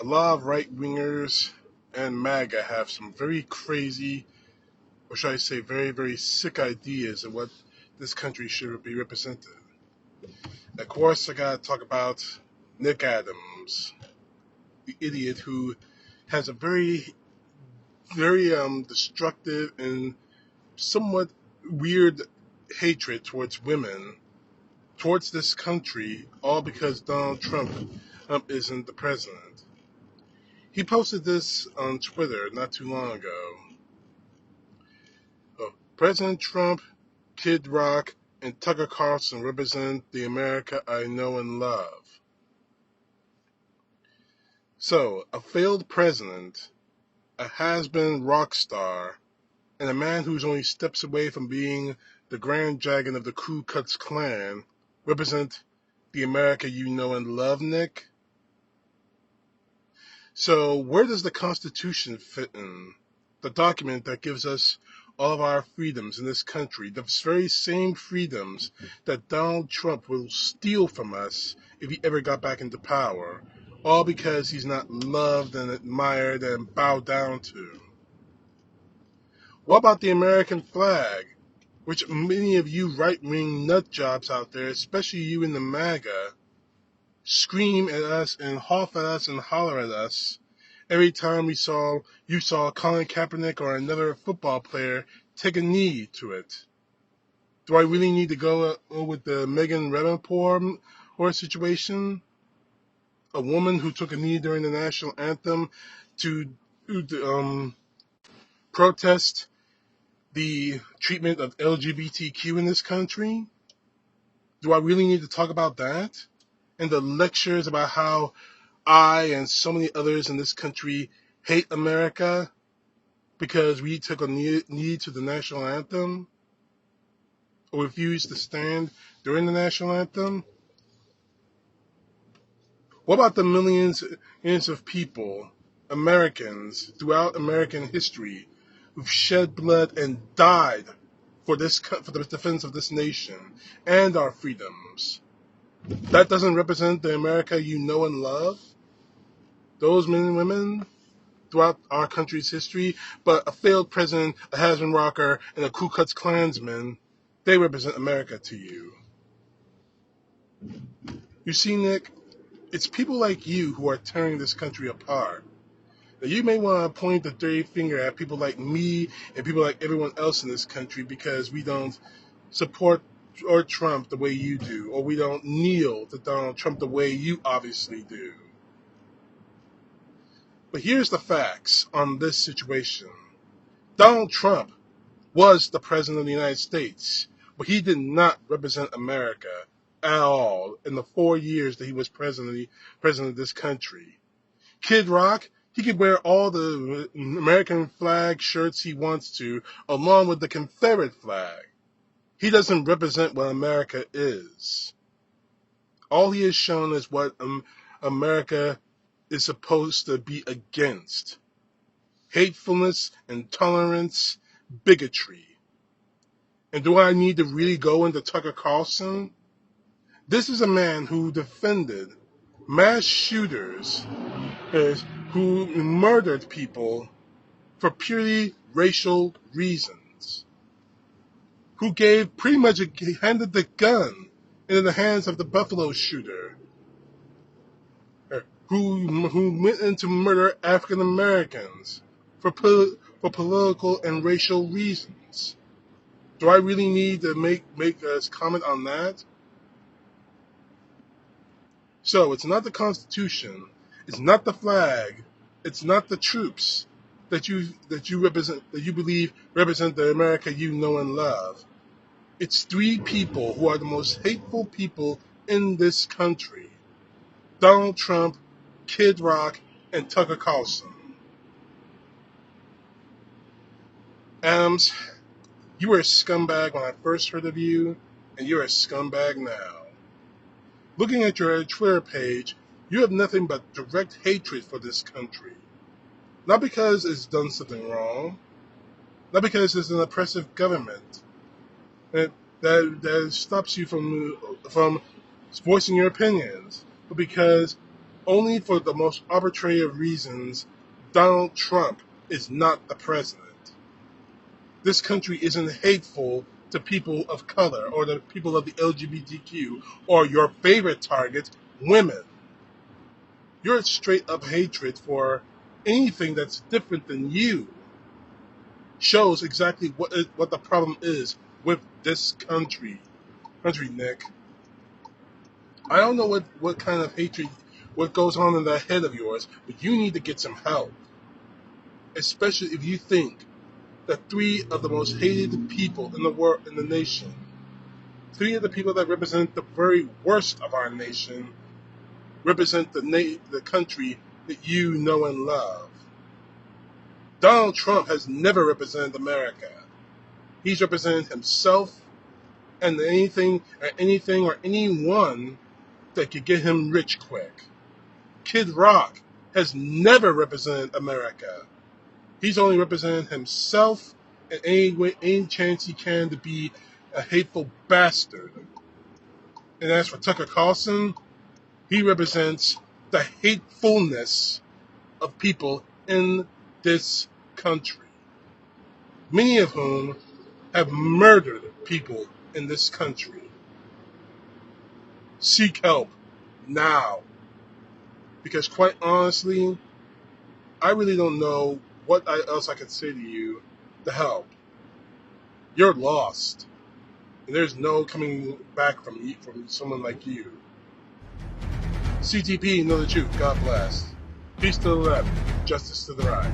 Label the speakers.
Speaker 1: lot of right-wingers and Maga have some very crazy, or should I say very, very sick ideas of what this country should be represented. Of course, I gotta talk about Nick Adams, the idiot who has a very, very destructive and somewhat weird hatred towards women, towards this country, all because Donald Trump isn't the president. He posted this on Twitter not too long ago. President Trump, Kid Rock, and Tucker Carlson represent the America I know and love. So, a failed president, a has-been rock star, and a man who's only steps away from being the Grand Dragon of the Ku Klux Klan represent the America you know and love, Nick? So, where does the Constitution fit in? The document that gives us all of our freedoms in this country, the very same freedoms that Donald Trump will steal from us if he ever got back into power, all because he's not loved and admired and bowed down to. What about the American flag, which many of you right-wing nut jobs out there, especially you in the Maga, scream at us and huff at us and holler at us every time you saw Colin Kaepernick or another football player take a knee to it? Do I really need to go with the Megan Rapaport or situation? A woman who took a knee during the national anthem to protest the treatment of LGBTQ in this country? Do I really need to talk about that? And the lectures about how I and so many others in this country hate America because we took a knee to the national anthem or refused to stand during the national anthem? What about the millions of people, Americans, throughout American history who've shed blood and died for the defense of this nation and our freedoms? That doesn't represent the America you know and love? Those men and women throughout our country's history, but a failed president, a has-been rocker, and a Ku Klux Klansman, they represent America to you. You see, Nick, it's people like you who are tearing this country apart. Now, you may want to point the dirty finger at people like me and people like everyone else in this country because we don't support or Trump the way you do, or we don't kneel to Donald Trump the way you obviously do. But here's the facts on this situation. Donald Trump was the president of the United States, but he did not represent America at all in the 4 years that he was president of this country. Kid Rock, he could wear all the American flag shirts he wants to, along with the Confederate flag. He doesn't represent what America is. All he has shown is what America is supposed to be against. Hatefulness, intolerance, bigotry. And do I need to really go into Tucker Carlson? This is a man who defended mass shooters who murdered people for purely racial reasons, who handed the gun into the hands of the Buffalo shooter, who went in to murder African Americans for political and racial reasons. Do I really need to make a comment on that? So it's not the Constitution, it's not the flag, it's not the troops that you believe represent the America you know and love. It's three people who are the most hateful people in this country: Donald Trump, Kid Rock, and Tucker Carlson. Adams, you were a scumbag when I first heard of you, and you're a scumbag now. Looking at your Twitter page, you have nothing but direct hatred for this country. Not because it's done something wrong, not because it's an oppressive government that stops you from voicing your opinions, but because only for the most arbitrary of reasons, Donald Trump is not the president. This country isn't hateful to people of color or the people of the LGBTQ or your favorite target, women. Your straight up hatred for anything that's different than you shows exactly what the problem is with this country. Nick. I don't know what kind of hatred, what goes on in that head of yours, but you need to get some help. Especially if you think that three of the most hated people in the world, in the nation, three of the people that represent the very worst of our nation, represent the country that you know and love. Donald Trump has never represented America. He's represented himself and anything or anyone that could get him rich quick. Kid Rock has never represented America. He's only represented himself and any chance he can to be a hateful bastard. And as for Tucker Carlson, he represents the hatefulness of people in this country, many of whom have murdered people in this country. Seek help now. Because quite honestly, I really don't know what else I could say to you to help. You're lost. And there's no coming back from someone like you. CTP, know the truth. God bless. Peace to the left, justice to the right.